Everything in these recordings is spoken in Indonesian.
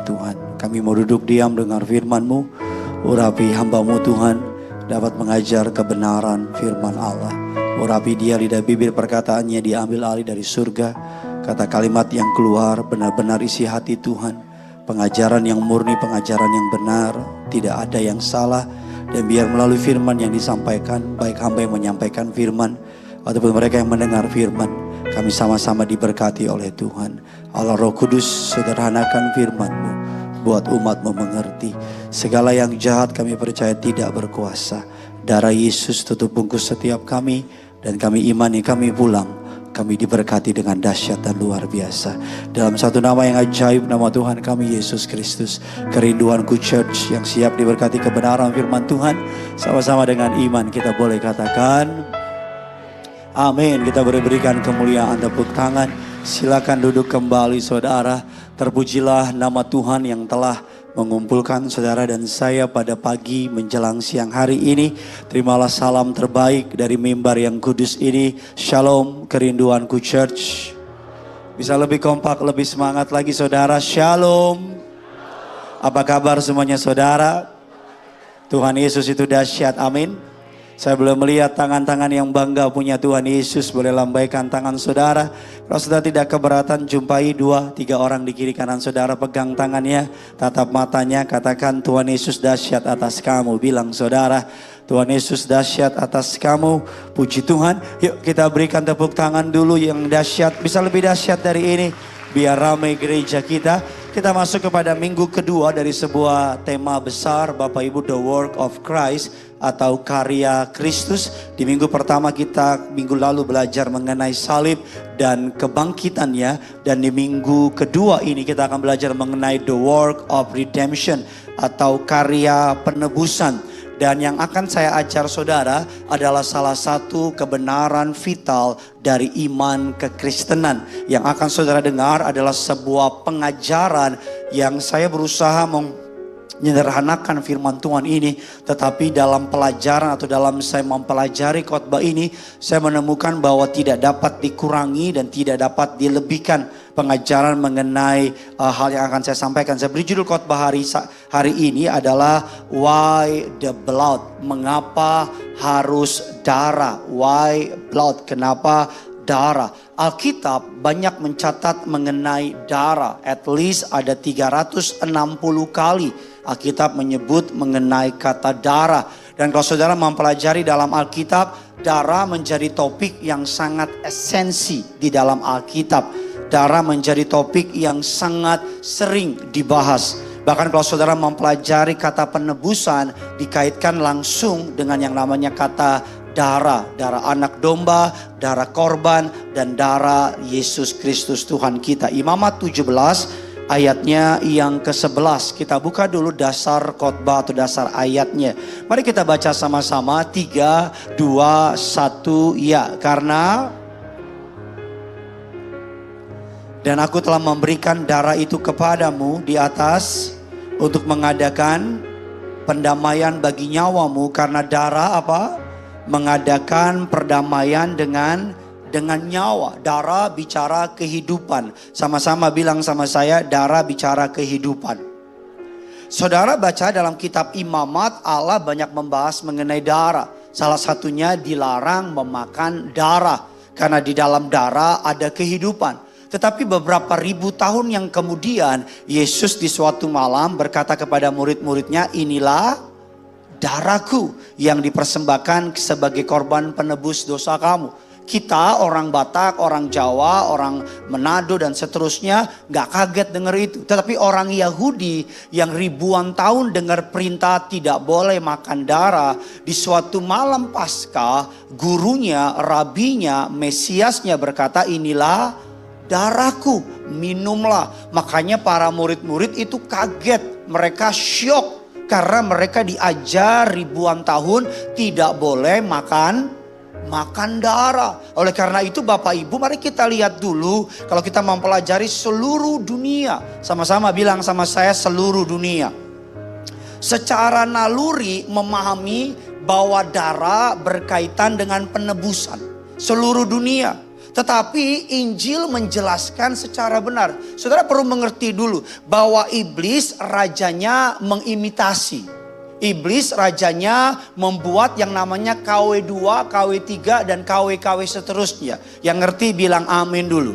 Tuhan. Kami mau duduk diam dengar firman-Mu. Urapi hamba-Mu Tuhan dapat mengajar kebenaran firman Allah. Urapi dia lidah bibir perkataannya diambil alih dari surga. Kata kalimat yang keluar benar-benar isi hati Tuhan. Pengajaran yang murni, pengajaran yang benar. Tidak ada yang salah. Dan biar melalui firman yang disampaikan, baik hamba yang menyampaikan firman ataupun mereka yang mendengar firman, kami sama-sama diberkati oleh Tuhan. Allah Roh Kudus, sederhanakan firman-Mu, buat umat-Mu mengerti. Segala yang jahat kami percaya tidak berkuasa. Darah Yesus tutup bungkus setiap kami, dan kami imani kami pulang. Kami diberkati dengan dahsyat dan luar biasa. Dalam satu nama yang ajaib, nama Tuhan kami Yesus Kristus. Kerinduanku Church yang siap diberkati kebenaran firman Tuhan. Sama-sama dengan iman kita boleh katakan amin. Kita berikan kemuliaan, tepuk tangan. Silakan duduk kembali saudara. Terpujilah nama Tuhan yang telah mengumpulkan saudara dan saya pada pagi menjelang siang hari ini. Terimalah salam terbaik dari mimbar yang kudus ini. Shalom kerinduanku Church. Bisa lebih kompak, lebih semangat lagi saudara. Shalom. Apa kabar semuanya saudara? Tuhan Yesus itu dahsyat, amin. Saya belum melihat tangan-tangan yang bangga punya Tuhan Yesus. Boleh lambaikan tangan saudara. Kalau saudara tidak keberatan, jumpai 2-3 orang di kiri kanan saudara. Pegang tangannya, tatap matanya, katakan Tuhan Yesus dahsyat atas kamu. Bilang saudara, Tuhan Yesus dahsyat atas kamu. Puji Tuhan. Yuk kita berikan tepuk tangan dulu yang dahsyat. Bisa lebih dahsyat dari ini. Biar ramai gereja kita. Kita masuk kepada minggu kedua dari sebuah tema besar Bapak Ibu, The Work of Christ atau karya Kristus. Di minggu pertama kita minggu lalu belajar mengenai salib dan kebangkitannya. Dan di minggu kedua ini kita akan belajar mengenai The Work of Redemption atau karya penebusan. Dan yang akan saya ajar saudara adalah salah satu kebenaran vital dari iman kekristenan. Yang akan saudara dengar adalah sebuah pengajaran yang saya berusaha menyederhanakan firman Tuhan ini. Tetapi dalam pelajaran atau dalam saya mempelajari khotbah ini, saya menemukan bahwa tidak dapat dikurangi dan tidak dapat dilebihkan pengajaran mengenai hal yang akan saya sampaikan. Saya beri judul khotbah hari ini adalah Why the Blood? Mengapa harus darah? Why blood? Kenapa darah? Alkitab banyak mencatat mengenai darah. At least ada 360 kali Alkitab menyebut mengenai kata darah. Dan kalau saudara mempelajari dalam Alkitab, darah menjadi topik yang sangat esensi di dalam Alkitab. Darah menjadi topik yang sangat sering dibahas. Bahkan kalau saudara mempelajari kata penebusan, dikaitkan langsung dengan yang namanya kata darah. Darah anak domba, darah korban, dan darah Yesus Kristus Tuhan kita. Imamat 17 ayatnya yang ke-11. Kita buka dulu dasar khotbah atau dasar ayatnya. Mari kita baca sama-sama. 3, 2, 1 ya. Karena dan aku telah memberikan darah itu kepadamu di atas untuk mengadakan pendamaian bagi nyawamu. Karena darah apa? Mengadakan perdamaian dengan nyawa. Darah bicara kehidupan. Sama-sama bilang sama saya, darah bicara kehidupan. Saudara baca dalam kitab Imamat, Allah banyak membahas mengenai darah. Salah satunya dilarang memakan darah. Karena di dalam darah ada kehidupan. Tetapi beberapa ribu tahun yang kemudian, Yesus di suatu malam berkata kepada murid-muridnya, inilah darahku yang dipersembahkan sebagai korban penebus dosa kamu. Kita orang Batak, orang Jawa, orang Manado dan seterusnya gak kaget dengar itu. Tetapi orang Yahudi yang ribuan tahun dengar perintah tidak boleh makan darah. Di suatu malam Paskah, gurunya, rabinya, Mesiasnya berkata, inilah darahku, minumlah. Makanya para murid-murid itu kaget, mereka syok. Karena mereka diajar ribuan tahun tidak boleh makan darah. Oleh karena itu Bapak Ibu, mari kita lihat dulu. Kalau kita mempelajari seluruh dunia, sama-sama bilang sama saya, seluruh dunia. Secara naluri memahami bahwa darah berkaitan dengan penebusan. Seluruh dunia. Tetapi Injil menjelaskan secara benar. Saudara perlu mengerti dulu bahwa iblis rajanya mengimitasi. Iblis rajanya membuat yang namanya KW2, KW3 dan KW-KW seterusnya. Yang ngerti bilang amin dulu.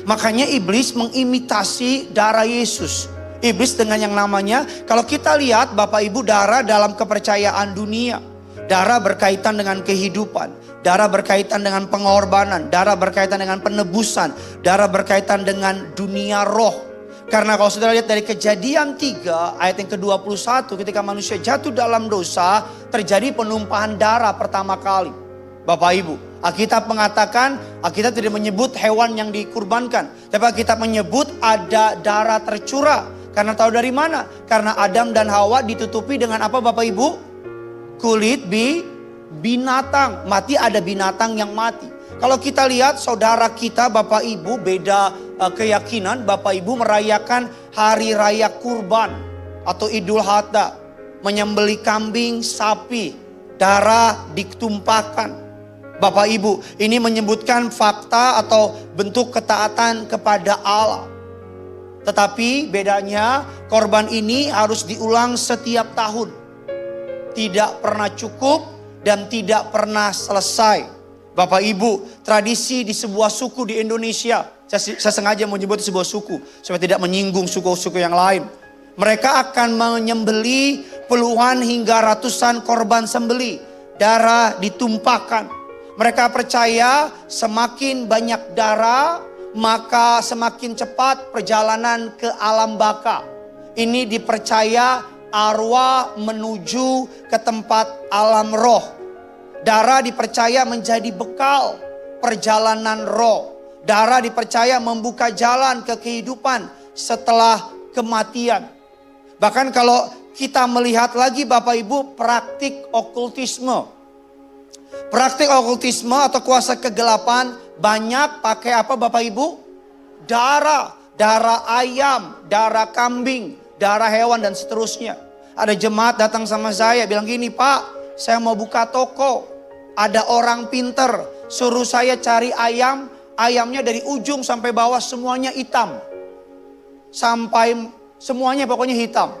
Makanya iblis mengimitasi darah Yesus. Iblis dengan yang namanya, kalau kita lihat Bapak Ibu, darah dalam kepercayaan dunia. Darah berkaitan dengan kehidupan. Darah berkaitan dengan pengorbanan, darah berkaitan dengan penebusan, darah berkaitan dengan dunia roh. Karena kalau saudara lihat dari Kejadian 3 ayat yang ke-21, ketika manusia jatuh dalam dosa, terjadi penumpahan darah pertama kali. Bapak Ibu, Alkitab mengatakan, Alkitab tidak menyebut hewan yang dikurbankan, tapi Alkitab menyebut ada darah tercurah. Karena tahu dari mana? Karena Adam dan Hawa ditutupi dengan apa Bapak Ibu? Kulit binatang, mati, ada binatang yang mati. Kalau kita lihat saudara kita Bapak Ibu beda keyakinan, Bapak Ibu merayakan hari raya kurban atau Idul Adha, menyembelih kambing, sapi, darah ditumpahkan. Bapak Ibu, ini menyebutkan fakta atau bentuk ketaatan kepada Allah. Tetapi bedanya korban ini harus diulang setiap tahun. Tidak pernah cukup dan tidak pernah selesai. Bapak Ibu, tradisi di sebuah suku di Indonesia, saya sengaja menyebut sebuah suku supaya tidak menyinggung suku-suku yang lain. Mereka akan menyembeli puluhan hingga ratusan korban sembeli. Darah ditumpahkan. Mereka percaya semakin banyak darah, maka semakin cepat perjalanan ke alam baka. Ini dipercaya arwah menuju ke tempat alam roh. Darah dipercaya menjadi bekal perjalanan roh. Darah dipercaya membuka jalan ke kehidupan setelah kematian. Bahkan kalau kita melihat lagi Bapak Ibu praktik okultisme. Praktik okultisme atau kuasa kegelapan banyak pakai apa Bapak Ibu? Darah. Darah ayam, darah kambing, darah hewan dan seterusnya. Ada jemaat datang sama saya bilang gini, Pak, saya mau buka toko. Ada orang pinter suruh saya cari ayam. Ayamnya dari ujung sampai bawah semuanya hitam. Sampai semuanya pokoknya hitam.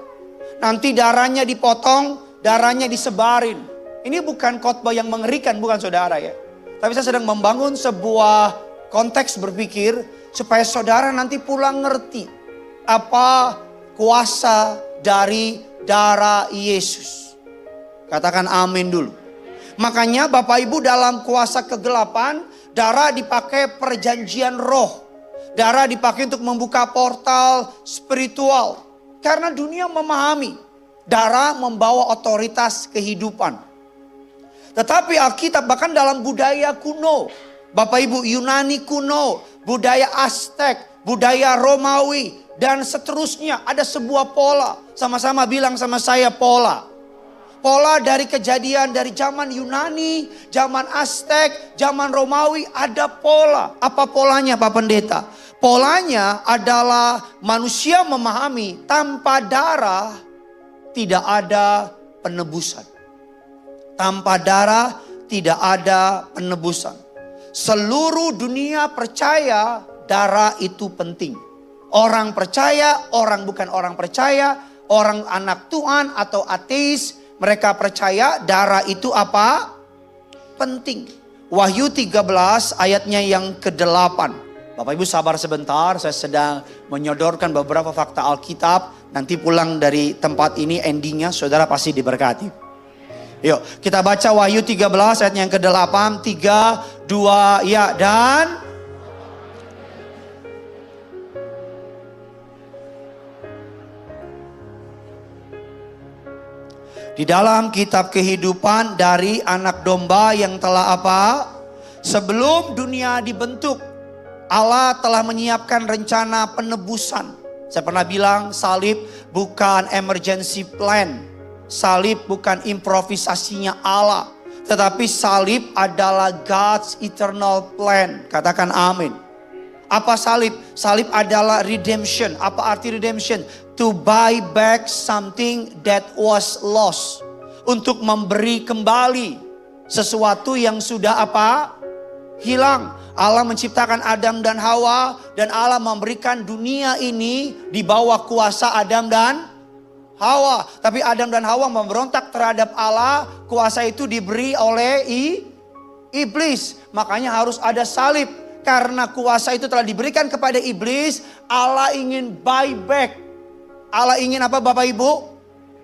Nanti darahnya dipotong, darahnya disebarin. Ini bukan khotbah yang mengerikan, bukan saudara ya. Tapi saya sedang membangun sebuah konteks berpikir supaya saudara nanti pulang ngerti apa kuasa dari darah Yesus. Katakan amin dulu. Makanya Bapak Ibu dalam kuasa kegelapan, darah dipakai perjanjian roh. Darah dipakai untuk membuka portal spiritual. Karena dunia memahami darah membawa otoritas kehidupan. Tetapi Alkitab bahkan dalam budaya kuno, Bapak Ibu, Yunani kuno, budaya Aztek, budaya Romawi, dan seterusnya ada sebuah pola. Sama-sama bilang sama saya pola. Pola dari kejadian dari zaman Yunani, zaman Aztek, zaman Romawi ada pola. Apa polanya Pak Pendeta? Polanya adalah manusia memahami tanpa darah tidak ada penebusan. Tanpa darah tidak ada penebusan. Seluruh dunia percaya darah itu penting. Orang percaya, orang bukan orang percaya, orang anak Tuhan atau ateis, mereka percaya darah itu apa? Penting. Wahyu 13 ayatnya yang ke-8. Bapak Ibu sabar sebentar, saya sedang menyodorkan beberapa fakta Alkitab. Nanti pulang dari tempat ini endingnya saudara pasti diberkati. Yuk kita baca Wahyu 13 ayat yang ke-8. 3, 2, ya. Dan di dalam kitab kehidupan dari anak domba yang telah apa? Sebelum dunia dibentuk, Allah telah menyiapkan rencana penebusan. Saya pernah bilang salib bukan emergency plan. Salib bukan improvisasinya Allah. Tetapi salib adalah God's eternal plan. Katakan amin. Apa salib? Salib adalah redemption. Apa arti redemption? To buy back something that was lost. Untuk memberi kembali sesuatu yang sudah apa? Hilang. Allah menciptakan Adam dan Hawa, dan Allah memberikan dunia ini di bawah kuasa Adam dan Hawa. Tapi Adam dan Hawa memberontak terhadap Allah, kuasa itu diberi oleh iblis. Makanya harus ada salib. Karena kuasa itu telah diberikan kepada iblis, Allah ingin buy back. Allah ingin apa Bapak Ibu?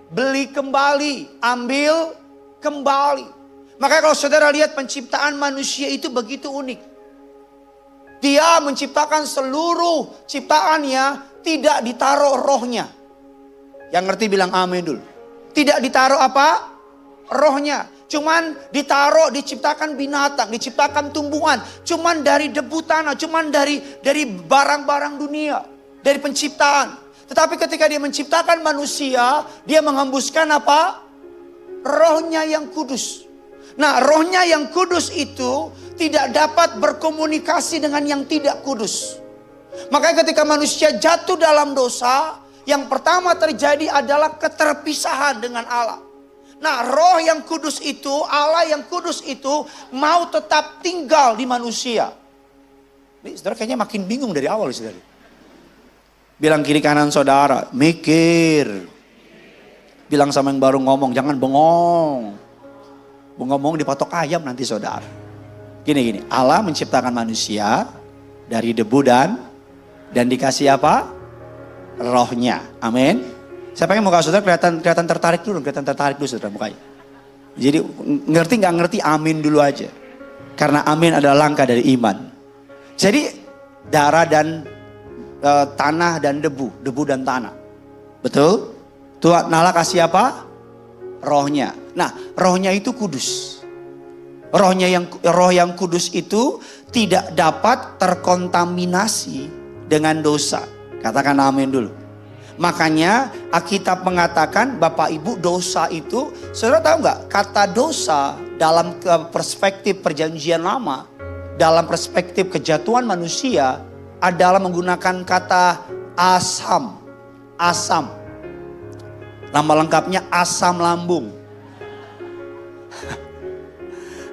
Beli kembali, ambil kembali. Makanya kalau saudara lihat penciptaan manusia itu begitu unik. Dia menciptakan seluruh ciptaannya, tidak ditaruh rohnya. Yang ngerti bilang amin dulu. Tidak ditaruh apa? Rohnya. Cuman ditaruh, diciptakan binatang, diciptakan tumbuhan. Cuman dari debu tanah, cuman dari barang-barang dunia. Dari penciptaan. Tetapi ketika dia menciptakan manusia, dia menghembuskan apa? Rohnya yang kudus. Nah, rohnya yang kudus itu tidak dapat berkomunikasi dengan yang tidak kudus. Makanya ketika manusia jatuh dalam dosa, yang pertama terjadi adalah keterpisahan dengan Allah. Nah, roh yang kudus itu, Allah yang kudus itu mau tetap tinggal di manusia. Ini saudara kayaknya makin bingung dari awal saudara. Bilang kiri kanan saudara, mikir. Bilang sama yang baru ngomong, jangan bengong. Ngomong dipatok ayam nanti saudara. Gini, Allah menciptakan manusia dari debu dan dikasih apa? Rohnya. Amin. Saya pengen muka saudara kelihatan tertarik dulu saudara mukanya. Jadi ngerti nggak ngerti amin dulu aja. Karena amin adalah langkah dari iman. Jadi darah dan tanah dan debu dan tanah. Betul? Tuhan Allah kasih apa? Rohnya. Nah, rohnya itu kudus. Roh yang kudus itu tidak dapat terkontaminasi dengan dosa. Katakan amin dulu. Makanya Alkitab mengatakan Bapak Ibu dosa itu, saudara tahu nggak? Kata dosa dalam perspektif perjanjian lama, dalam perspektif kejatuhan manusia adalah menggunakan kata asam. Nama lengkapnya asam lambung.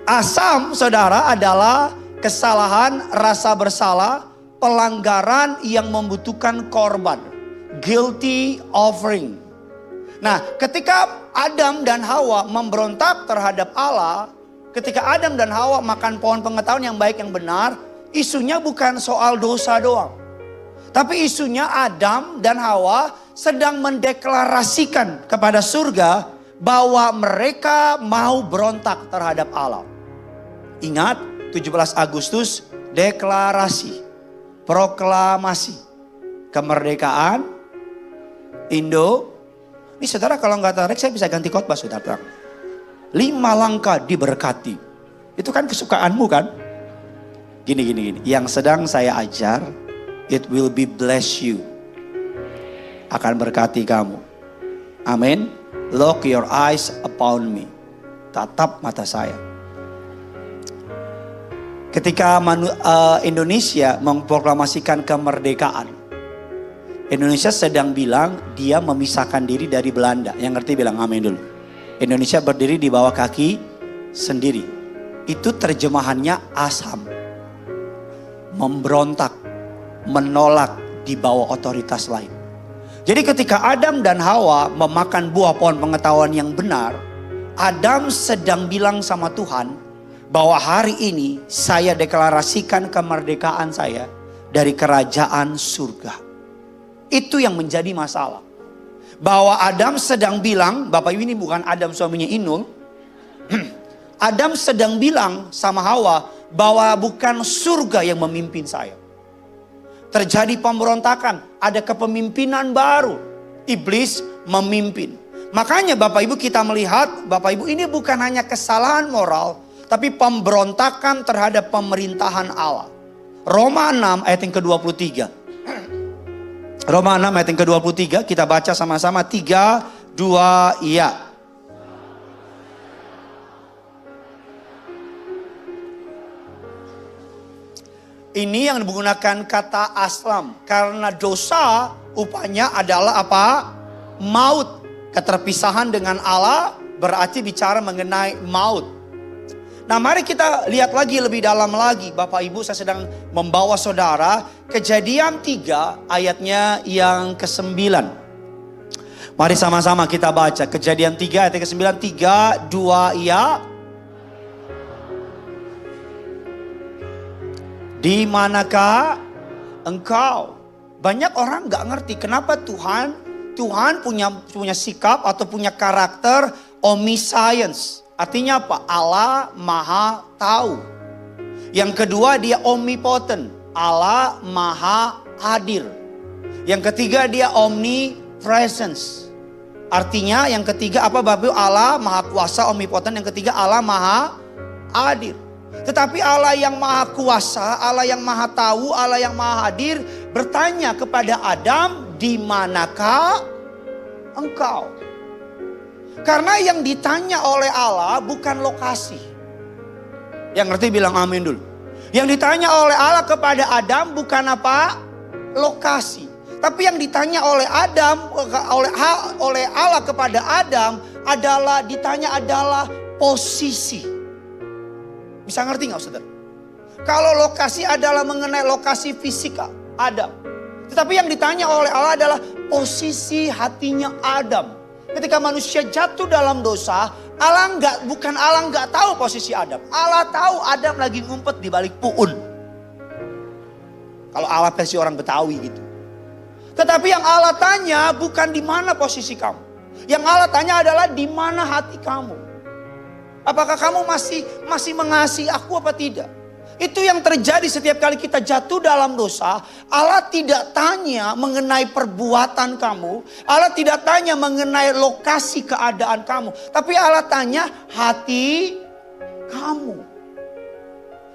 Asam saudara adalah kesalahan, rasa bersalah, pelanggaran yang membutuhkan korban. Guilty offering. Nah, ketika Adam dan Hawa memberontak terhadap Allah, ketika Adam dan Hawa makan pohon pengetahuan yang baik yang benar, isunya bukan soal dosa doang. Tapi isunya Adam dan Hawa sedang mendeklarasikan kepada surga bahwa mereka mau berontak terhadap Allah. Ingat 17 Agustus deklarasi, proklamasi kemerdekaan Indo. Ini saudara kalau nggak tarik saya bisa ganti khotbah saudara. 5 langkah diberkati. Itu kan kesukaanmu kan? Gini. Yang sedang saya ajar, it will be bless you. Akan berkati kamu. Amin. Lock your eyes upon me. Tatap mata saya. Ketika Indonesia memproklamasikan kemerdekaan, Indonesia sedang bilang dia memisahkan diri dari Belanda. Yang ngerti bilang amin dulu. Indonesia berdiri di bawah kaki sendiri. Itu terjemahannya asam. Memberontak, menolak di bawah otoritas lain. Jadi ketika Adam dan Hawa memakan buah pohon pengetahuan yang benar, Adam sedang bilang sama Tuhan bahwa hari ini saya deklarasikan kemerdekaan saya dari kerajaan surga. Itu yang menjadi masalah. Bahwa Adam sedang bilang, Bapak Ibu ini bukan Adam suaminya Inul. Adam sedang bilang sama Hawa bahwa bukan surga yang memimpin saya. Terjadi pemberontakan, ada kepemimpinan baru. Iblis memimpin. Makanya Bapak Ibu kita melihat, Bapak Ibu ini bukan hanya kesalahan moral, tapi pemberontakan terhadap pemerintahan Allah. Roma 6 ayat yang ke-23. Roma 6 ayat yang ke-23 kita baca sama-sama 3, 2, iya. Ini yang menggunakan kata aslam. Karena dosa upahnya adalah apa? Maut. Keterpisahan dengan Allah berarti bicara mengenai maut. Nah, mari kita lihat lagi lebih dalam lagi. Bapak Ibu, saya sedang membawa saudara Kejadian 3 ayatnya yang ke-9. Mari sama-sama kita baca Kejadian 3 ayat ke-9. 3, 2, ya. Di manakah engkau? Banyak orang gak ngerti kenapa Tuhan punya sikap atau punya karakter omniscience. Artinya apa? Allah maha tahu. Yang kedua, dia omnipotent. Allah maha hadir. Yang ketiga, dia omnipresence. Artinya yang ketiga apa Bapak? Allah maha kuasa, omnipotent. Yang ketiga, Allah maha hadir. Tetapi Allah yang maha kuasa, Allah yang maha tahu, Allah yang maha hadir bertanya kepada Adam, di manakah engkau? Karena yang ditanya oleh Allah bukan lokasi. Yang ngerti bilang amin dulu. Yang ditanya oleh Allah kepada Adam bukan apa? Lokasi. Tapi yang ditanya oleh Allah kepada Adam adalah posisi. Bisa ngerti gak saudara? Kalau lokasi adalah mengenai lokasi fisika Adam. Tetapi yang ditanya oleh Allah adalah posisi hatinya Adam. Ketika manusia jatuh dalam dosa, Allah nggak tahu posisi Adam. Allah tahu Adam lagi ngumpet di balik puun. Kalau Allah versi orang Betawi gitu. Tetapi yang Allah tanya bukan di mana posisi kamu. Yang Allah tanya adalah di mana hati kamu. Apakah kamu masih mengasihi aku apa tidak? Itu yang terjadi setiap kali kita jatuh dalam dosa. Allah tidak tanya mengenai perbuatan kamu. Allah tidak tanya mengenai lokasi keadaan kamu. Tapi Allah tanya hati kamu.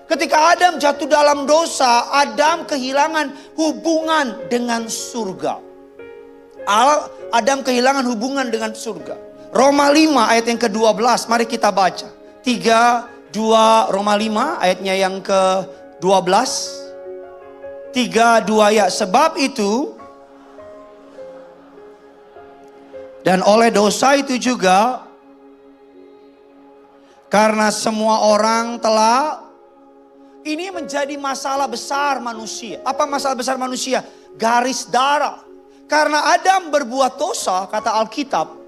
Ketika Adam jatuh dalam dosa, Adam kehilangan hubungan dengan surga. Adam kehilangan hubungan dengan surga. Roma 5 ayat yang ke-12, mari kita baca. 3, 2 Roma 5 ayatnya yang ke-12. 3, 2 ya. Sebab itu, dan oleh dosa itu juga, karena semua orang telah, ini menjadi masalah besar manusia. Apa masalah besar manusia? Garis darah. Karena Adam berbuat dosa, kata Alkitab,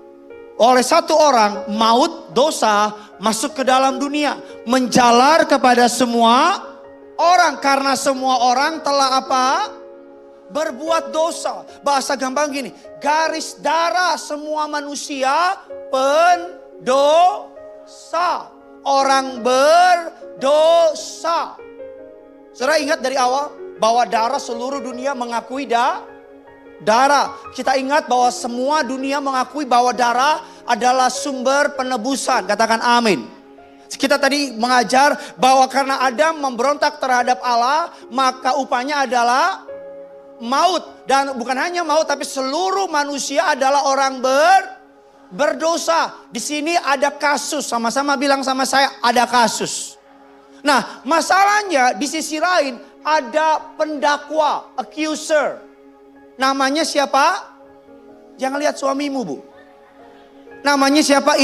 oleh satu orang, maut, dosa masuk ke dalam dunia. Menjalar kepada semua orang. Karena semua orang telah apa? Berbuat dosa. Bahasa gampang gini. Garis darah semua manusia pendosa. Orang berdosa. Saudara ingat dari awal bahwa darah seluruh dunia mengakui darah. Kita ingat bahwa semua dunia mengakui bahwa darah adalah sumber penebusan. Katakan amin. Kita tadi mengajar bahwa karena Adam memberontak terhadap Allah, maka upahnya adalah maut. Dan bukan hanya maut, tapi seluruh manusia adalah orang berdosa. Di sini ada kasus. Sama-sama bilang sama saya, ada kasus. Nah, masalahnya di sisi lain ada pendakwa, accuser. Namanya siapa? Jangan lihat suamimu, Bu. Namanya siapa?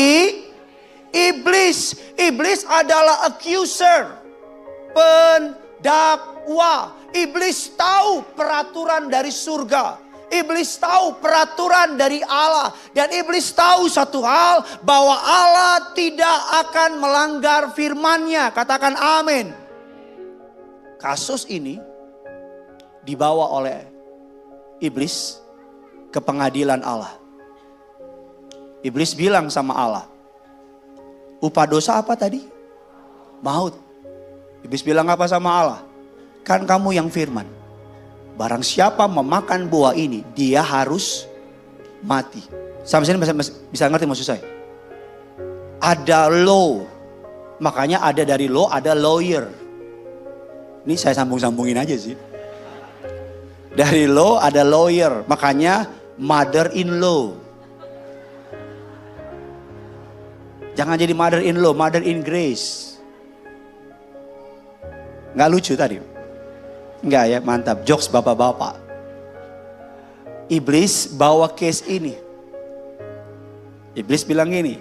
Iblis. Iblis adalah accuser, pendakwa. Iblis tahu peraturan dari surga. Iblis tahu peraturan dari Allah. Dan iblis tahu satu hal, bahwa Allah tidak akan melanggar firman-Nya. Katakan amin. Kasus ini dibawa oleh iblis ke pengadilan Allah. Iblis bilang sama Allah, upah dosa apa tadi? Maut. Iblis bilang apa sama Allah? Kan kamu yang firman, barang siapa memakan buah ini, dia harus mati. Sampai sini bisa ngerti maksud saya? Ada law, makanya ada dari law, ada lawyer. Ini saya sambung-sambungin aja sih. Dari law ada lawyer, makanya mother-in-law. Jangan jadi mother-in-law, mother-in grace. Nggak lucu tadi? Nggak ya, mantap. Jokes bapak-bapak. Iblis bawa case ini. Iblis bilang gini,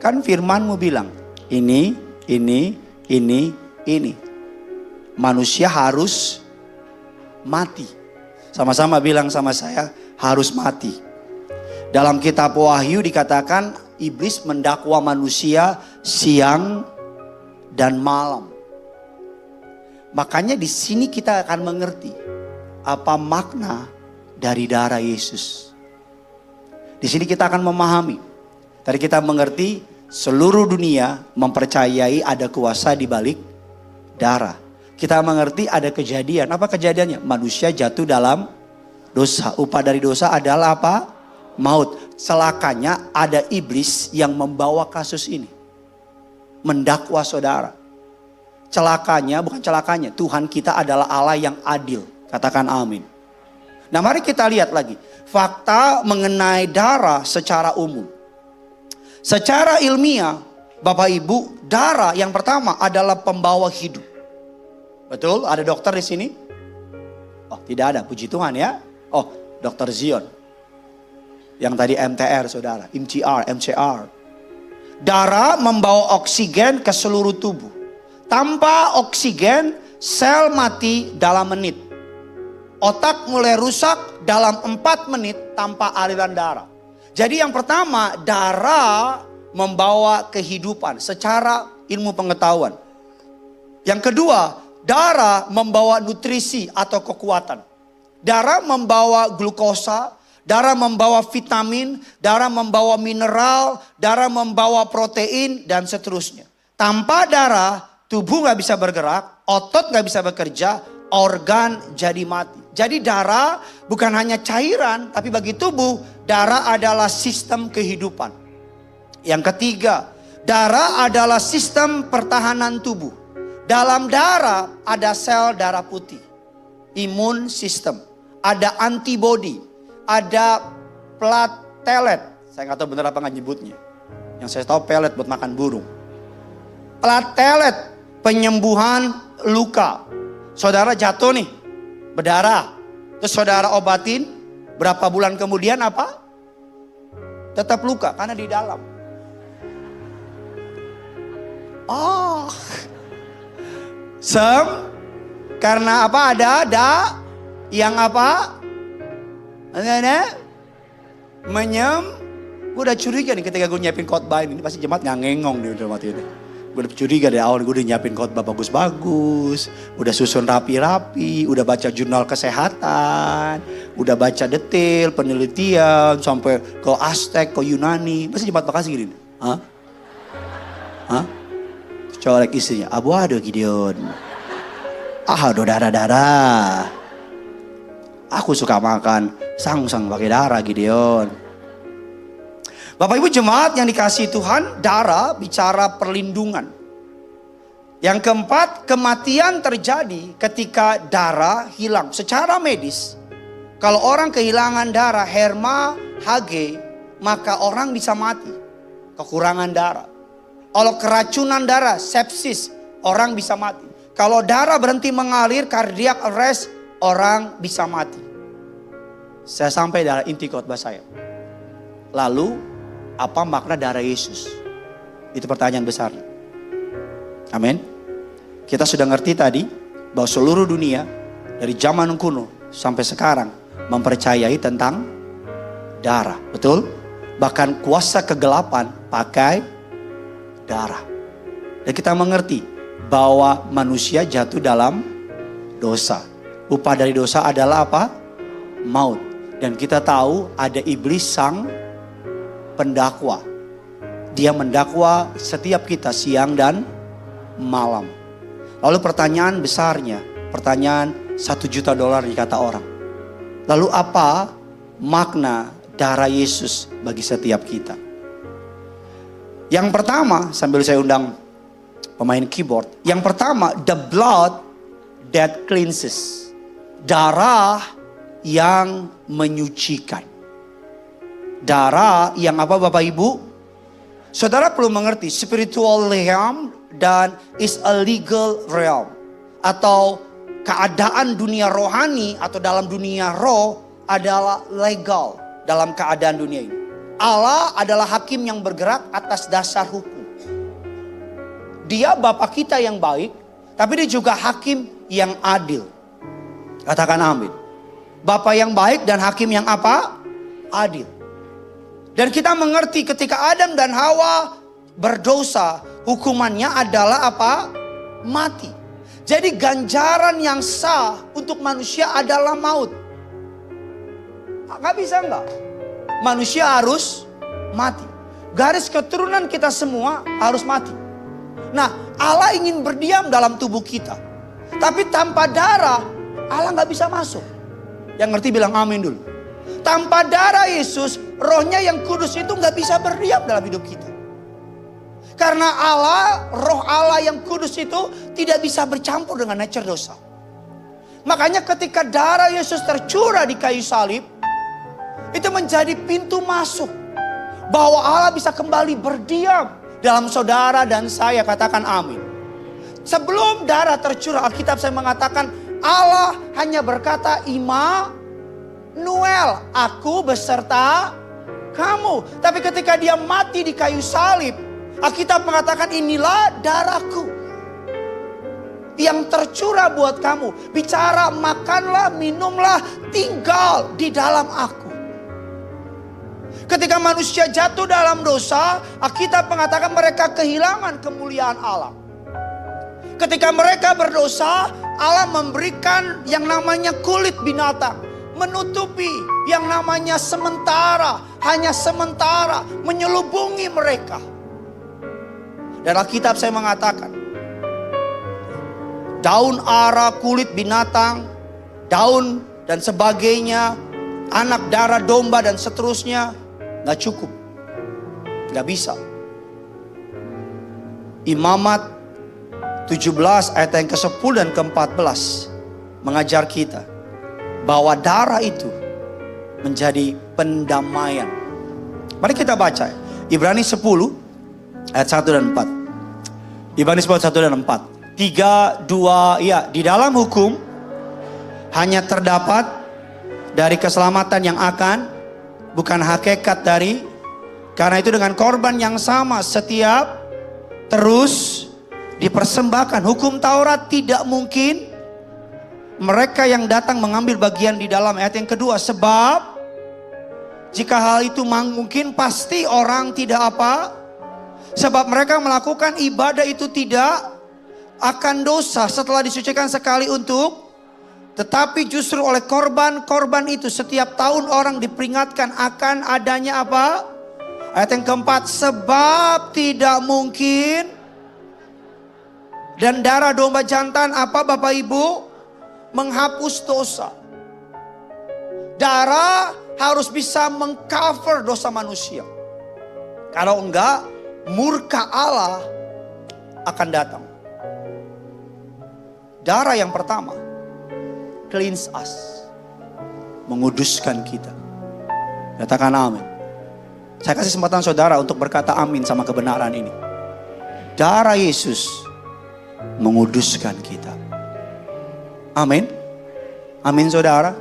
kan firmanmu bilang, ini, ini. Manusia harus mati. Sama-sama bilang sama saya, harus mati. Dalam kitab Wahyu dikatakan iblis mendakwa manusia siang dan malam. Makanya di sini kita akan mengerti apa makna dari darah Yesus. Di sini kita akan memahami. Tadi kita mengerti seluruh dunia mempercayai ada kuasa di balik darah. Kita mengerti ada kejadian. Apa kejadiannya? Manusia jatuh dalam dosa. Upah dari dosa adalah apa? Maut. Celakanya ada iblis yang membawa kasus ini. Mendakwa saudara. Celakanya, bukan celakanya. Tuhan kita adalah Allah yang adil. Katakan amin. Nah mari kita lihat lagi. Fakta mengenai darah secara umum. Secara ilmiah, Bapak Ibu, darah yang pertama adalah pembawa hidup. Betul? Ada dokter di sini? Oh, tidak ada. Puji Tuhan ya. Oh, Dokter Zion. Yang tadi MTR, saudara. MCR. Darah membawa oksigen ke seluruh tubuh. Tanpa oksigen, sel mati dalam menit. Otak mulai rusak dalam 4 menit tanpa aliran darah. Jadi yang pertama, darah membawa kehidupan secara ilmu pengetahuan. Yang kedua, darah membawa nutrisi atau kekuatan. Darah membawa glukosa, darah membawa vitamin, darah membawa mineral, darah membawa protein, dan seterusnya. Tanpa darah, tubuh gak bisa bergerak, otot gak bisa bekerja, organ jadi mati. Jadi darah bukan hanya cairan, tapi bagi tubuh, darah adalah sistem kehidupan. Yang ketiga, darah adalah sistem pertahanan tubuh. Dalam darah ada sel darah putih, imun sistem, ada antibody, ada platelet. Saya nggak tahu benar apa nggak nyebutnya. Yang saya tahu pelet buat makan burung. Platelet penyembuhan luka. Saudara jatuh nih, berdarah. Terus saudara obatin, berapa bulan kemudian apa? Tetap luka karena di dalam. Oh. Karena apa? Ada yang apa? Gue udah curiga nih ketika gue nyiapin khotbah ini pasti jemaat nggak ngengong di jemaat ini. Gue udah curiga dari awal, gue udah nyiapin khotbah bagus-bagus, udah susun rapi-rapi, udah baca jurnal kesehatan, udah baca detail penelitian sampai ke Aztec, ke Yunani. Pasti jemaat makasih gini. Hah? Colek istrinya, aduh Gideon. Aduh darah-darah. Aku suka makan sang-sang pakai darah Gideon. Bapak Ibu jemaat yang dikasihi Tuhan, darah bicara perlindungan. Yang keempat, kematian terjadi ketika darah hilang. Secara medis, kalau orang kehilangan darah herma Hg, maka orang bisa mati. Kekurangan darah. Kalau keracunan darah, sepsis, orang bisa mati. Kalau darah berhenti mengalir, cardiac arrest, orang bisa mati. Saya sampai dalam inti khotbah saya. Lalu, apa makna darah Yesus? Itu pertanyaan besar. Amin. Kita sudah ngerti tadi bahwa seluruh dunia dari zaman kuno sampai sekarang mempercayai tentang darah. Betul? Bahkan kuasa kegelapan pakai darah. Dan kita mengerti bahwa manusia jatuh dalam dosa. Upah dari dosa adalah apa? Maut. Dan kita tahu ada iblis sang pendakwa. Dia mendakwa setiap kita siang dan malam. Lalu pertanyaan besarnya, pertanyaan $1 juta dikata orang. Lalu apa makna darah Yesus bagi setiap kita? Yang pertama, sambil saya undang pemain keyboard. Yang pertama, the blood that cleanses. Darah yang menyucikan. Darah yang apa Bapak Ibu? Saudara perlu mengerti, spiritual realm dan is a legal realm. Atau keadaan dunia rohani atau dalam dunia roh adalah legal dalam keadaan dunia ini. Allah adalah hakim yang bergerak atas dasar hukum. dia Bapa kita yang baik, tapi dia juga hakim yang adil. Katakan amin. Bapa yang baik dan hakim yang apa? Adil. Dan kita mengerti ketika Adam dan Hawa berdosa, hukumannya adalah apa? Mati. Jadi ganjaran yang sah untuk manusia adalah maut. Gak bisa enggak? Manusia harus mati. Garis keturunan kita semua harus mati. Nah, Allah ingin berdiam dalam tubuh kita. Tapi tanpa darah, Allah gak bisa masuk. Yang ngerti bilang amin dulu. Tanpa darah Yesus, rohnya yang kudus itu gak bisa berdiam dalam hidup kita. Karena Allah, roh Allah yang kudus itu tidak bisa bercampur dengan nature dosa. Makanya ketika darah Yesus tercurah di kayu salib, itu menjadi pintu masuk. Bahwa Allah bisa kembali berdiam dalam saudara dan saya, katakan amin. Sebelum darah tercurah, Alkitab saya mengatakan Allah hanya berkata, Immanuel, aku beserta kamu. Tapi ketika dia mati di kayu salib, Alkitab mengatakan inilah darahku yang tercurah buat kamu. Bicara, makanlah, minumlah, tinggal di dalam aku. Ketika manusia jatuh dalam dosa, Alkitab mengatakan mereka kehilangan kemuliaan Allah. Ketika mereka berdosa, Allah memberikan yang namanya kulit binatang, menutupi yang namanya sementara, hanya sementara, menyelubungi mereka. Dan Alkitab saya mengatakan, daun ara, kulit binatang, daun dan sebagainya, anak darah domba dan seterusnya, gak cukup, gak bisa. Imamat 17 ayat yang ke-10 dan ke-14 mengajar kita bahwa darah itu menjadi pendamaian. Mari kita baca Ibrani 10 ayat 1 dan 4. Ibrani 10 1 dan 4. 3, 2, ya, di dalam hukum hanya terdapat dari keselamatan yang akan, bukan hakikat dari. Karena itu dengan korban yang sama setiap terus dipersembahkan. Hukum Taurat tidak mungkin mereka yang datang mengambil bagian di dalam. Ayat yang kedua, sebab jika hal itu mungkin pasti orang tidak apa? Sebab mereka melakukan ibadah itu tidak akan dosa setelah disucikan sekali untuk. Tetapi justru oleh korban-korban itu setiap tahun orang diperingatkan akan adanya apa? Ayat yang keempat, sebab tidak mungkin. Dan darah domba jantan apa Bapak Ibu? Menghapus dosa. Darah harus bisa mengcover dosa manusia. Kalau enggak, murka Allah akan datang. Darah yang pertama, cleanse us, menguduskan kita. Katakan amin. Saya kasih kesempatan saudara untuk berkata amin sama kebenaran ini. Darah Yesus menguduskan kita. Amin. Amin saudara.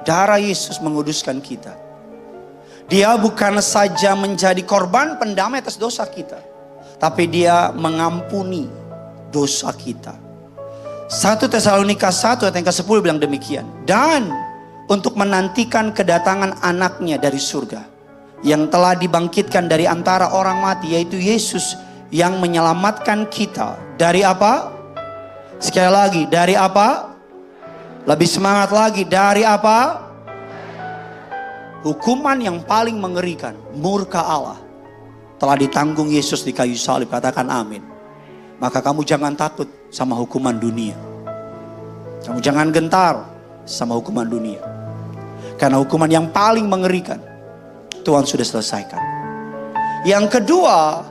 Darah Yesus menguduskan kita. Dia bukan saja menjadi korban pendamai atas dosa kita, tapi dia mengampuni dosa kita. 1 Tesalonika 1 ayat yang ke-10 bilang demikian. Dan untuk menantikan kedatangan anaknya dari surga, yang telah dibangkitkan dari antara orang mati, yaitu Yesus yang menyelamatkan kita dari apa? Sekali lagi, dari apa? Lebih semangat lagi, dari apa? Hukuman yang paling mengerikan, murka Allah, telah ditanggung Yesus di kayu salib. Katakan amin. Maka kamu jangan takut sama hukuman dunia. Kamu jangan gentar sama hukuman dunia. Karena hukuman yang paling mengerikan Tuhan sudah selesaikan. Yang kedua,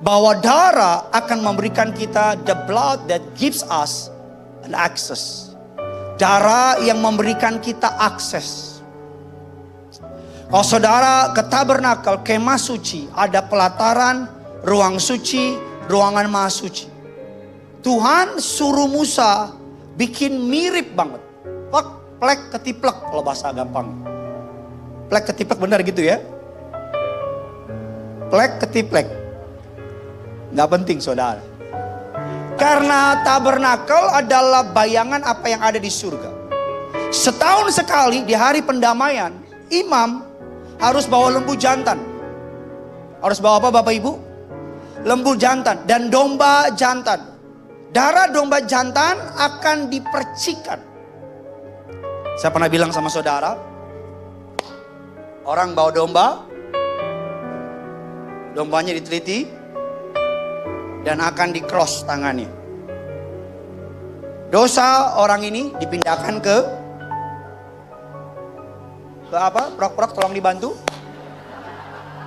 bahwa darah akan memberikan kita the blood that gives us an access. Darah yang memberikan kita akses. Kalau saudara ke tabernakel, kemah suci, ada pelataran, ruang suci, ruangan maha suci. Tuhan suruh Musa bikin mirip banget. Plek ketiplek kalau bahasa gampang. Plek ketiplek benar gitu ya. Plek ketiplek. Gak penting saudara. Karena tabernakel adalah bayangan apa yang ada di surga. Setahun sekali di hari pendamaian, imam harus bawa lembu jantan. Harus bawa apa Bapak Ibu? Lembu jantan dan domba jantan. Darah domba jantan akan dipercikan. Saya pernah bilang sama saudara, orang bawa domba, dombanya diteliti, dan akan di-cross tangannya. Dosa orang ini dipindahkan ke apa? Prok-prok tolong dibantu.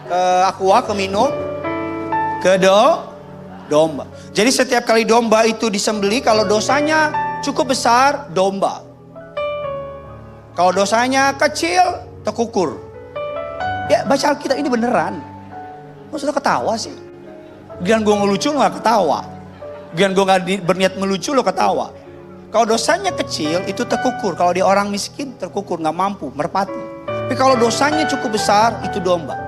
Ke aqua, ke minum, ke domba. Jadi setiap kali domba itu disembelih, kalau dosanya cukup besar, domba. Kalau dosanya kecil, tekukur. Ya baca Alkitab ini beneran. Kok sudah ketawa sih? Gian gue ngelucu lo gak ketawa. Gian gue gak berniat melucu lo ketawa. Kalau dosanya kecil itu terkukur. Kalau dia orang miskin terkukur, gak mampu, merpati. Tapi kalau dosanya cukup besar itu domba.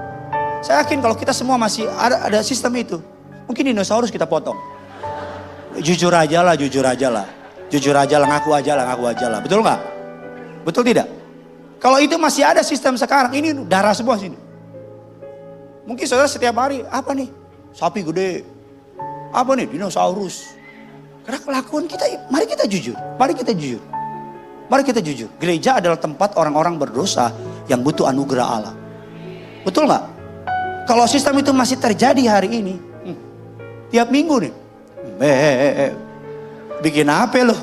Saya yakin kalau kita semua masih ada sistem itu. Mungkin dinosaurus kita potong. Jujur aja lah, jujur aja lah. Jujur aja lah, ngaku aja lah. Betul gak? Betul tidak? Kalau itu masih ada sistem sekarang, ini darah semua sini. Mungkin saudara setiap hari, apa nih? Sapi gede. Apa nih? Dinosaurus. Karena kelakuan kita, mari kita jujur. Mari kita jujur. Gereja adalah tempat orang-orang berdosa yang butuh anugerah Allah. Betul gak? Kalau sistem itu masih terjadi hari ini, tiap minggu nih. Bikin apa loh?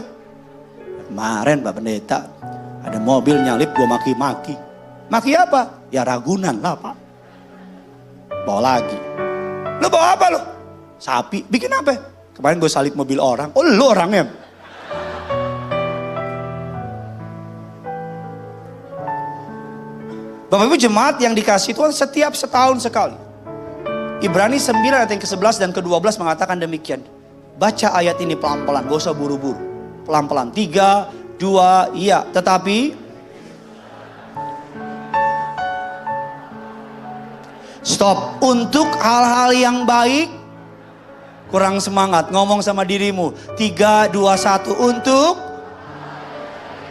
Kemarin Pak Pendeta, ada mobil nyalip gue maki-maki. Maki apa? Ya Ragunan lah Pak. Bawa lagi. Lo bawa apa lo? Sapi. Bikin apa? Kemarin gue salip mobil orang. Oh lo orangnya. Bapak Ibu jemaat yang dikasih Tuhan setiap setahun sekali. Ibrani 9 ayat yang ke-11 dan ke-12 mengatakan demikian. Baca ayat ini pelan-pelan, gak usah buru-buru. Pelan-pelan. 3, 2, iya. Tetapi stop. Untuk hal-hal yang baik, kurang semangat. Ngomong sama dirimu. 3, 2, 1. Untuk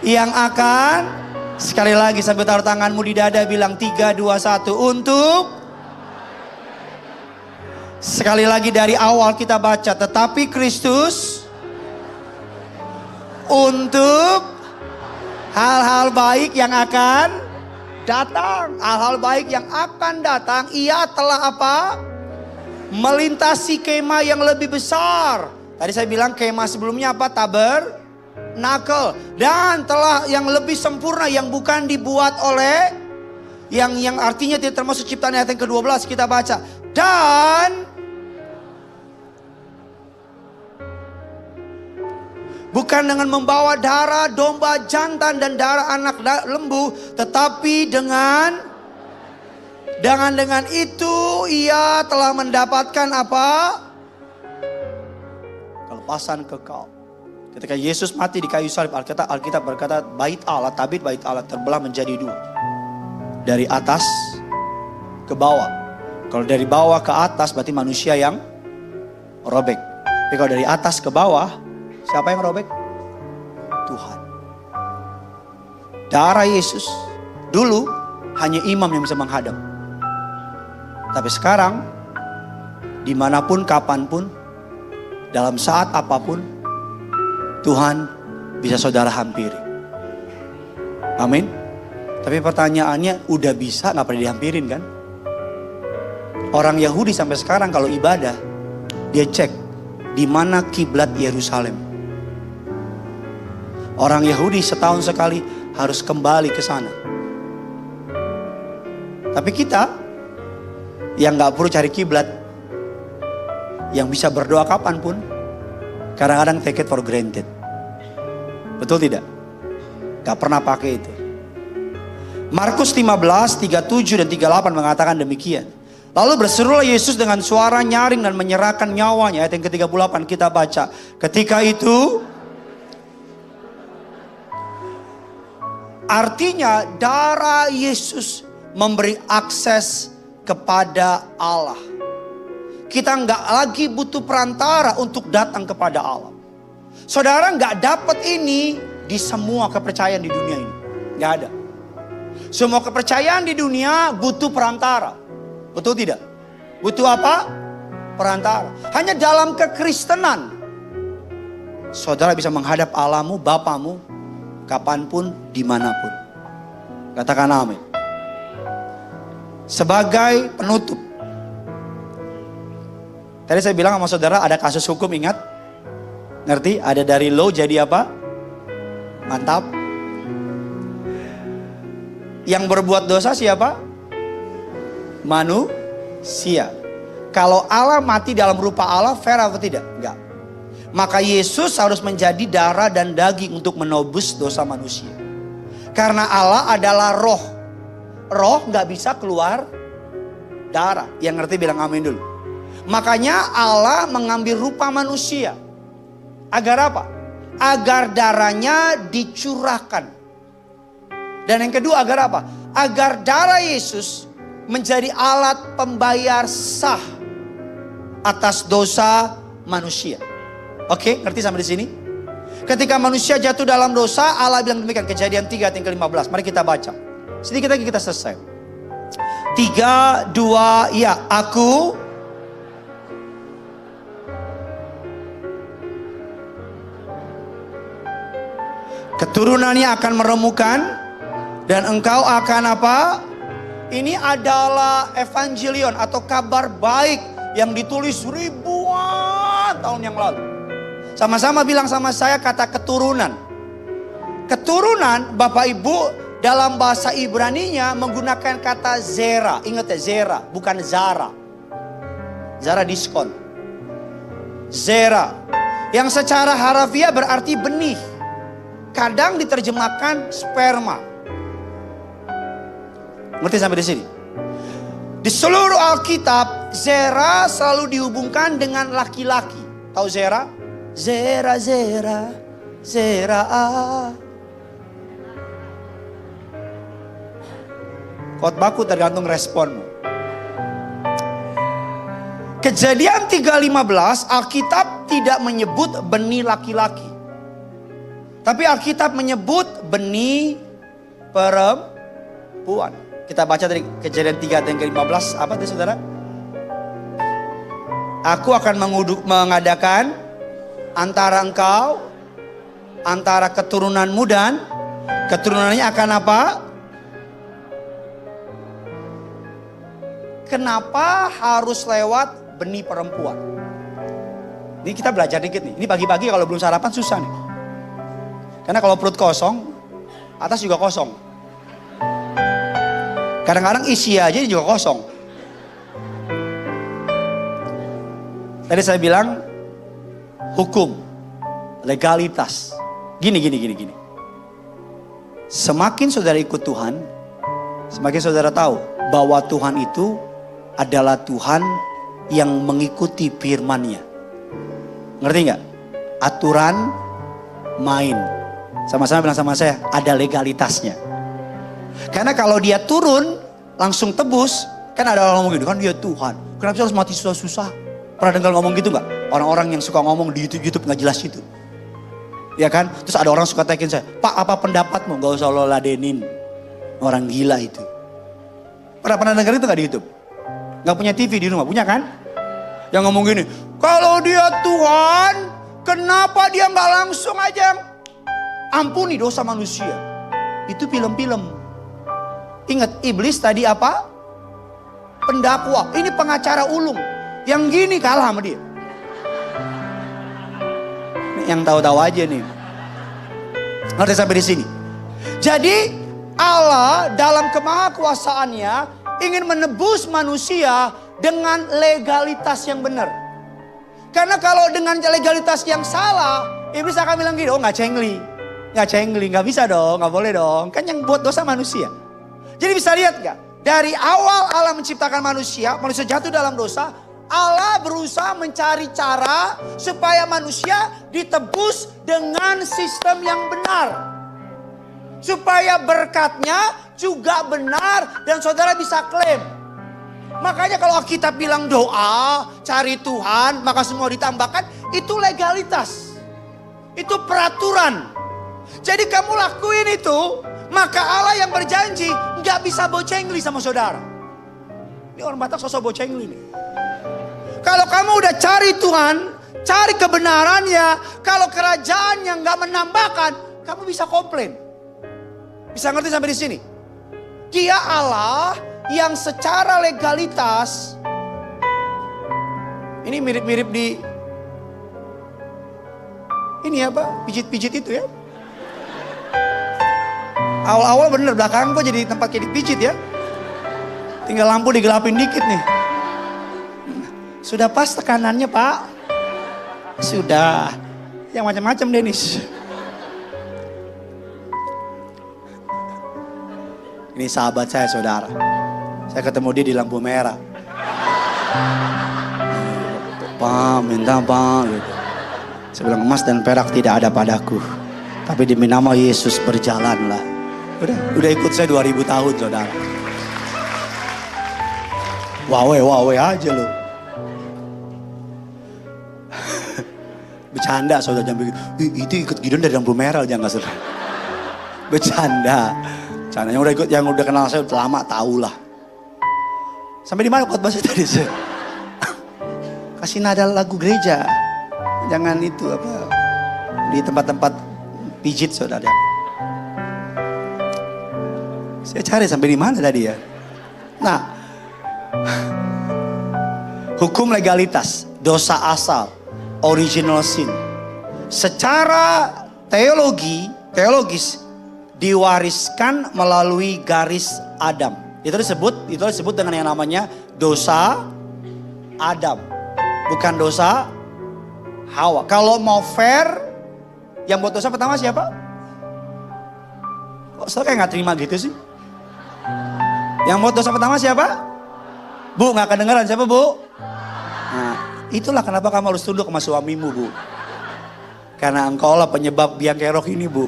yang akan, sekali lagi sambil taruh tanganmu di dada bilang 3, 2, 1. Untuk, sekali lagi dari awal kita baca. Tetapi Kristus untuk hal-hal baik yang akan datang. Hal-hal baik yang akan datang. Ia telah apa? Melintasi kemah yang lebih besar. Tadi saya bilang kemah sebelumnya apa? Tabernakel. Dan telah yang lebih sempurna yang bukan dibuat oleh yang artinya tidak termasuk ciptaan ayat yang ke-12 kita baca. Dan bukan dengan membawa darah domba jantan dan darah anak lembu, tetapi dengan itu ia telah mendapatkan apa? Kelepasan kekal. Ketika Yesus mati di kayu salib, Alkitab berkata bait Allah, tabir bait Allah terbelah menjadi dua. Dari atas ke bawah. Kalau dari bawah ke atas berarti manusia yang robek. Tapi kalau dari atas ke bawah, siapa yang robek? Tuhan. Darah Yesus dulu hanya imam yang bisa menghadap. Tapi sekarang dimanapun, kapanpun, dalam saat apapun, Tuhan bisa saudara hampiri. Amin. Tapi pertanyaannya, udah bisa gak pernah dihampirin kan? Orang Yahudi sampai sekarang kalau ibadah, dia cek di mana kiblat Yerusalem. Orang Yahudi setahun sekali harus kembali ke sana. Tapi kita yang gak perlu cari kiblat, yang bisa berdoa kapanpun, kadang-kadang take it for granted. Betul tidak? Gak pernah pakai itu. Markus 15, 37 dan 38 mengatakan demikian. Lalu berserulah Yesus dengan suara nyaring dan menyerahkan nyawanya. Ayat yang ke-38 kita baca. Ketika itu, artinya darah Yesus memberi akses kepada Allah. Kita nggak lagi butuh perantara untuk datang kepada Allah. Saudara nggak dapat ini di semua kepercayaan di dunia ini. Nggak ada. Semua kepercayaan di dunia butuh perantara. Betul tidak? Butuh apa? Perantara. Hanya dalam kekristenan saudara bisa menghadap Allahmu, Bapamu, kapanpun, dimanapun. Katakan amin. Sebagai penutup, tadi saya bilang sama saudara ada kasus hukum, ingat? Ngerti? Ada dari low jadi apa? Mantap. Yang berbuat dosa siapa? Manusia. Kalau Allah mati dalam rupa Allah, fair atau tidak? Enggak. Maka Yesus harus menjadi darah dan daging untuk menebus dosa manusia. Karena Allah adalah roh. Roh gak bisa keluar darah. Yang ngerti bilang amin dulu. Makanya Allah mengambil rupa manusia. Agar apa? Agar darahnya dicurahkan. Dan yang kedua agar apa? Agar darah Yesus menjadi alat pembayar sah atas dosa manusia. Oke, ngerti sampai di sini? Ketika manusia jatuh dalam dosa, Allah bilang demikian. Kejadian 3 ayat yang ke-15. Mari kita baca. Sedikit lagi kita selesai. 3, 2, ya. Aku keturunannya akan meremukan dan engkau akan apa? Ini adalah evangelion atau kabar baik yang ditulis ribuan tahun yang lalu. Sama-sama bilang sama saya kata keturunan. Keturunan Bapak Ibu dalam bahasa Ibraninya menggunakan kata zera. Ingat ya, zera, bukan zara. Zara diskon. Zera. Yang secara harafiah berarti benih. Kadang diterjemahkan sperma. Ngerti sampai di sini? Di seluruh Alkitab, zera selalu dihubungkan dengan laki-laki. Tahu zera? Zera, zera, zera. Khotbahku tergantung responmu. Kejadian 3:15, Alkitab tidak menyebut benih laki-laki. Tapi Alkitab menyebut benih perempuan. Kita baca dari Kejadian 3 ayat yang ke-15. Apa itu saudara? Aku akan mengadakan antara engkau, antara keturunanmu dan keturunannya akan apa? Kenapa harus lewat benih perempuan? Ini kita belajar dikit nih. Ini pagi-pagi kalau belum sarapan susah nih. Karena kalau perut kosong, atas juga kosong. Kadang-kadang isi aja juga kosong. Tadi saya bilang hukum, legalitas. Gini. Semakin saudara ikut Tuhan, semakin saudara tahu bahwa Tuhan itu adalah Tuhan yang mengikuti firman-Nya. Ngerti nggak? Aturan main. Sama-sama bilang sama saya, ada legalitasnya. Karena kalau dia turun, langsung tebus. Kan ada orang ngomong gitu, kan dia Tuhan. Kenapa sih harus mati susah-susah? Pernah dengar ngomong gitu nggak? Orang-orang yang suka ngomong di YouTube nggak jelas itu. Ya kan? Terus ada orang suka tekin saya, Pak apa pendapatmu? Gak usah lo ladenin. Orang gila itu. Pernah dengar itu nggak di YouTube? Nggak punya TV di rumah, punya kan? Yang ngomong gini, kalau dia Tuhan, kenapa dia nggak langsung aja ampuni dosa manusia? Itu film-film. Ingat, iblis tadi apa? Pendakwa. Ini pengacara ulung. Yang gini kalah sama dia. Yang tahu-tahu aja nih. Ngerti sampai di sini. Jadi Allah dalam kemahakuasaannya ingin menebus manusia dengan legalitas yang benar. Karena kalau dengan legalitas yang salah, iblis akan bilang gini, oh nggak cengli, nggak bisa dong, nggak boleh dong. Kan yang buat dosa manusia. Jadi bisa lihat gak? Dari awal Allah menciptakan manusia jatuh dalam dosa. Allah berusaha mencari cara supaya manusia ditebus dengan sistem yang benar. Supaya berkatnya juga benar dan saudara bisa klaim. Makanya kalau kita bilang doa, cari Tuhan, maka semua ditambahkan, itu legalitas. Itu peraturan. Jadi kamu lakuin itu, maka Allah yang berjanji nggak bisa bocengli sama saudara. Ini orang Batak sosok bocengli nih. Kalau kamu udah cari Tuhan, cari kebenarannya, kalau kerajaan yang nggak menambahkan, kamu bisa komplain. Bisa ngerti sampai di sini? Dia Allah yang secara legalitas, ini mirip-mirip di ini apa? Pijit-pijit itu ya. Awal-awal bener, belakang kok jadi tempat kayak dipijit ya. Tinggal lampu digelapin dikit nih. Sudah pas tekanannya Pak? Sudah. Yang macam-macam Dennis. Ini sahabat saya saudara. Saya ketemu dia di lampu merah. Pak, minta Pak gitu. Saya bilang emas dan perak tidak ada padaku. Tapi demi nama Yesus berjalanlah. Udah ikut saya 2000 tahun saudara. Wawe aja lo. Bercanda saudara jangan begitu. Itu ikut Gideon dari lampu merah jangan saudara. Bercanda. Yang udah ikut, yang udah kenal saya udah lama tahu lah. Sampai di mana khotbah saya tadi? Kasih nada lagu gereja. Jangan itu apa di tempat-tempat pijit saudara. Saya cari sampai di mana tadi ya. Nah, hukum legalitas, dosa asal, original sin. Secara teologis diwariskan melalui garis Adam. Itu disebut dengan yang namanya dosa Adam, bukan dosa Hawa. Kalau mau fair, yang buat dosa pertama siapa? Kok saya kayak nggak terima gitu sih? Yang buat dosa pertama siapa? Bu, nggak kedengeran siapa Bu? Nah, itulah kenapa kamu harus tunduk sama suamimu Bu. Karena engkau lah penyebab biang kerok ini Bu.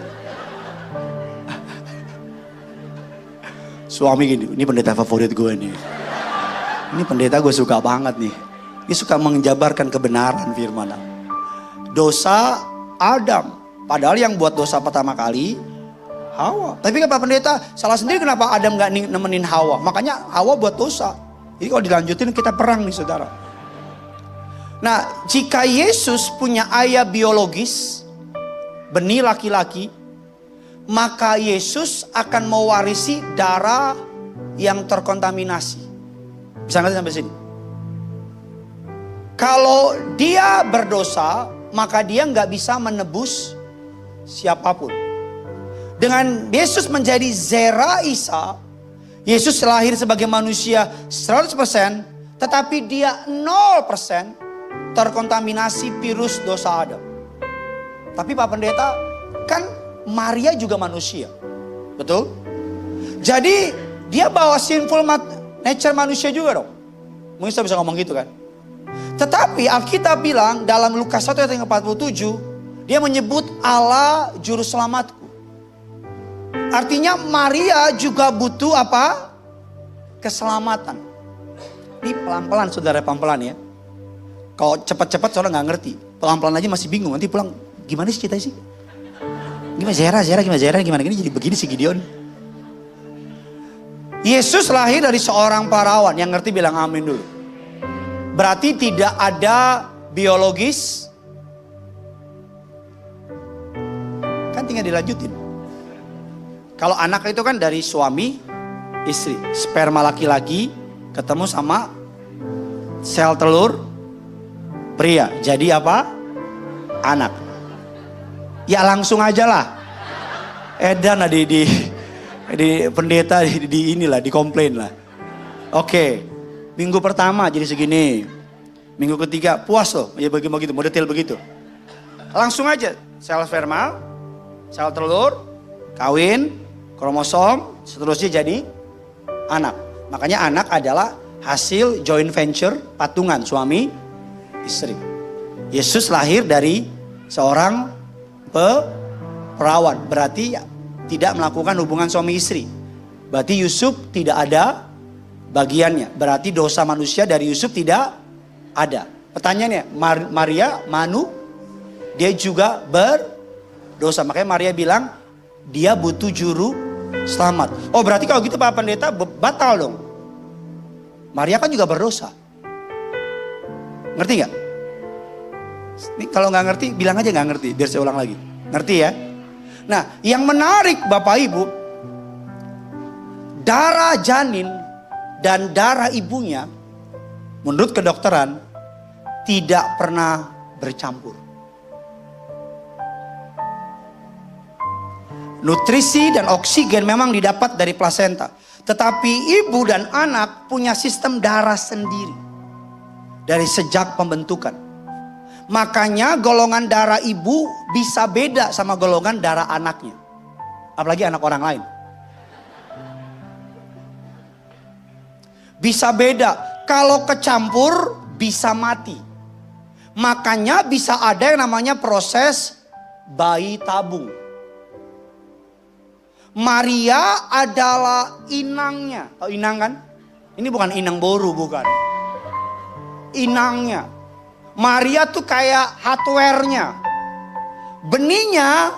Suami gini, ini pendeta favorit gue nih. Ini pendeta gue suka banget nih. Dia suka menjabarkan kebenaran firman Allah. Dosa Adam. Padahal yang buat dosa pertama kali Hawa. Tapi Pak Pendeta salah sendiri kenapa Adam gak nemenin Hawa. Makanya Hawa buat dosa. Jadi kalau dilanjutin kita perang nih saudara. Nah jika Yesus punya ayah biologis, benih laki-laki, maka Yesus akan mewarisi darah yang terkontaminasi. Bisa ngerti sampai sini? Kalau dia berdosa, maka dia nggak bisa menebus siapapun. Dengan Yesus menjadi Zera Isa, Yesus lahir sebagai manusia 100%, tetapi dia 0% terkontaminasi virus dosa Adam. Tapi Pak Pendeta, kan Maria juga manusia, betul? Jadi dia bawa sinful nature manusia juga dong. Mungkin saya bisa ngomong gitu kan. Tetapi Alkitab bilang dalam Lukas 1 ayat 47, dia menyebut Allah juru selamatku. Artinya Maria juga butuh apa? Keselamatan. Ini pelan-pelan saudara, pelan-pelan ya. Kalau cepat-cepat saudara nggak ngerti. Pelan-pelan aja masih bingung. Nanti pulang, gimana sih ceritanya sih? Gimana gini jadi begini si Gideon. Yesus lahir dari seorang parawan. Yang ngerti bilang amin dulu. Berarti tidak ada biologis. Kan tinggal dilanjutin. Kalau anak itu kan dari suami istri. Sperma laki-laki ketemu sama sel telur pria. Jadi apa? Anak. Ya langsung aja lah. Edan lah di pendeta di inilah, di komplain lah. Oke. Minggu pertama jadi segini. Minggu ketiga puas loh. Ya begitu, mau detail begitu. Langsung aja. Sel sperma, sel telur, kawin, kromosom, seterusnya jadi anak. Makanya anak adalah hasil joint venture, patungan suami istri. Yesus lahir dari seorang perawan, berarti ya, tidak melakukan hubungan suami istri. Berarti Yusuf tidak ada bagiannya. Berarti dosa manusia dari Yusuf tidak ada. Pertanyaannya, Maria dia juga berdosa. Makanya Maria bilang dia butuh juru selamat. Oh berarti kalau gitu Pak Pendeta batal dong. Maria kan juga berdosa. Ngerti gak? Ini kalau gak ngerti bilang aja gak ngerti. Biar saya ulang lagi. Ngerti ya? Nah yang menarik Bapak Ibu, darah janin dan darah ibunya menurut kedokteran tidak pernah bercampur. Nutrisi dan oksigen memang didapat dari plasenta. Tetapi ibu dan anak punya sistem darah sendiri. Dari sejak pembentukan. Makanya golongan darah ibu bisa beda sama golongan darah anaknya. Apalagi anak orang lain. Bisa beda. Kalau kecampur bisa mati. Makanya bisa ada yang namanya proses bayi tabung. Maria adalah inangnya. Tahu inang kan? Ini bukan inang boru, bukan. Inangnya. Maria tuh kayak hardware-nya. Benihnya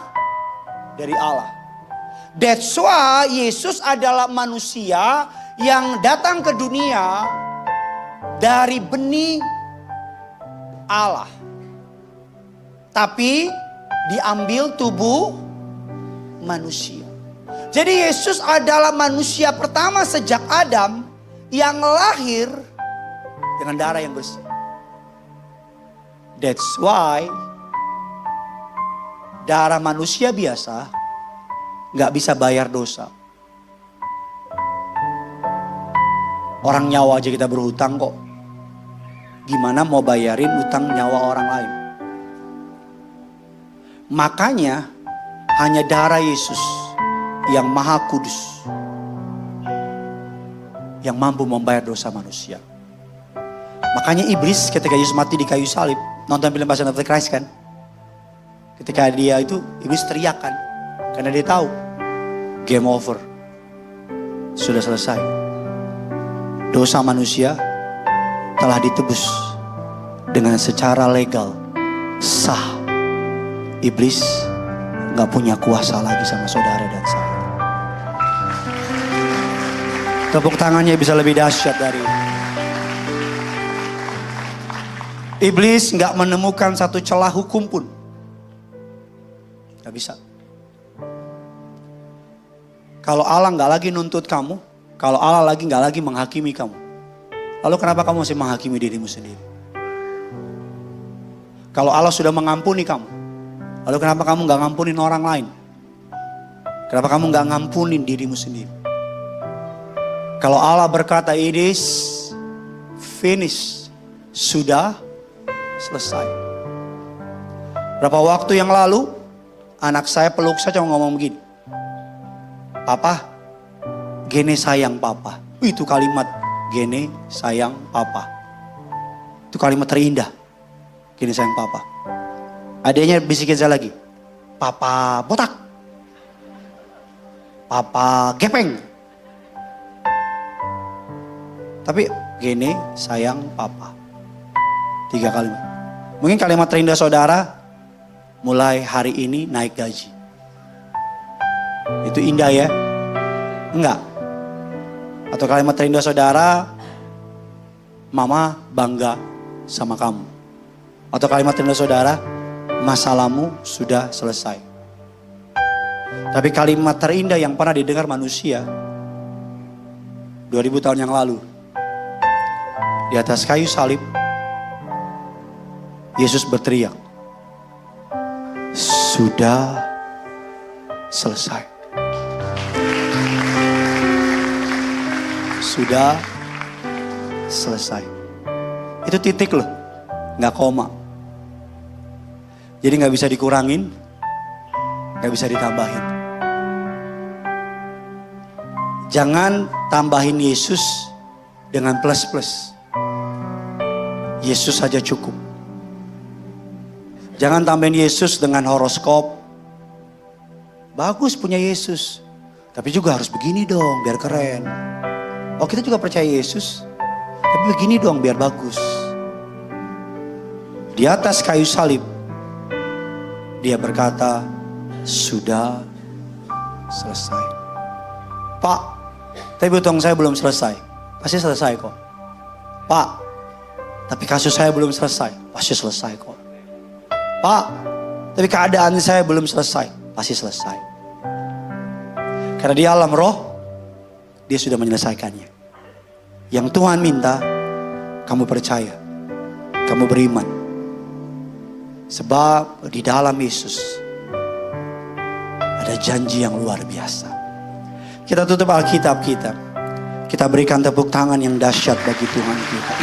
dari Allah. That's why Yesus adalah manusia yang datang ke dunia dari benih Allah. Tapi diambil tubuh manusia. Jadi Yesus adalah manusia pertama sejak Adam yang lahir dengan darah yang bersih. That's why darah manusia biasa gak bisa bayar dosa. Orang nyawa aja kita berhutang kok. Gimana mau bayarin utang nyawa orang lain? Makanya hanya darah Yesus yang maha kudus yang mampu membayar dosa manusia. Makanya iblis ketika Yesus mati di kayu salib, nonton film Passion of the Christ kan? Ketika dia itu, iblis teriak kan? Karena dia tahu game over, sudah selesai. Dosa manusia telah ditebus dengan secara legal, sah. Iblis gak punya kuasa lagi sama saudara dan saya. Tepuk tangannya bisa lebih dahsyat dari ini. Iblis gak menemukan satu celah hukum pun. Gak bisa. Kalau Allah gak lagi nuntut kamu, kalau Allah lagi gak lagi menghakimi kamu, lalu kenapa kamu masih menghakimi dirimu sendiri? Kalau Allah sudah mengampuni kamu, lalu kenapa kamu gak ngampunin orang lain? Kenapa kamu gak ngampunin dirimu sendiri? Kalau Allah berkata it is finished, sudah selesai. Berapa waktu yang lalu anak saya peluk saya cuma ngomong begini, Papa, gene sayang Papa. Itu kalimat gene sayang Papa. Itu kalimat terindah. Gene sayang Papa. Adanya bisikin saya lagi, Papa botak, Papa gepeng. Tapi gini sayang Papa. 3 kalimat. Mungkin kalimat terindah saudara, mulai hari ini naik gaji. Itu indah ya? Enggak. Atau kalimat terindah saudara, Mama bangga sama kamu. Atau kalimat terindah saudara, masalahmu sudah selesai. Tapi kalimat terindah yang pernah didengar manusia 2000 tahun yang lalu, di atas kayu salib, Yesus berteriak, sudah selesai. Sudah selesai. Itu titik loh, gak koma. Jadi gak bisa dikurangin, gak bisa ditambahin. Jangan tambahin Yesus dengan plus-plus. Yesus saja cukup. Jangan tambahin Yesus dengan horoskop. Bagus punya Yesus, tapi juga harus begini dong biar keren. Oh kita juga percaya Yesus. Tapi begini dong biar bagus. Di atas kayu salib, dia berkata, sudah selesai. Pak, tapi utang saya belum selesai. Pasti selesai kok. Pak, tapi kasus saya belum selesai. Pasti selesai kok. Pak, tapi keadaan saya belum selesai. Pasti selesai. Karena di alam roh, dia sudah menyelesaikannya. Yang Tuhan minta, kamu percaya. Kamu beriman. Sebab di dalam Yesus ada janji yang luar biasa. Kita tutup Alkitab kita. Kita berikan tepuk tangan yang dahsyat bagi Tuhan kita.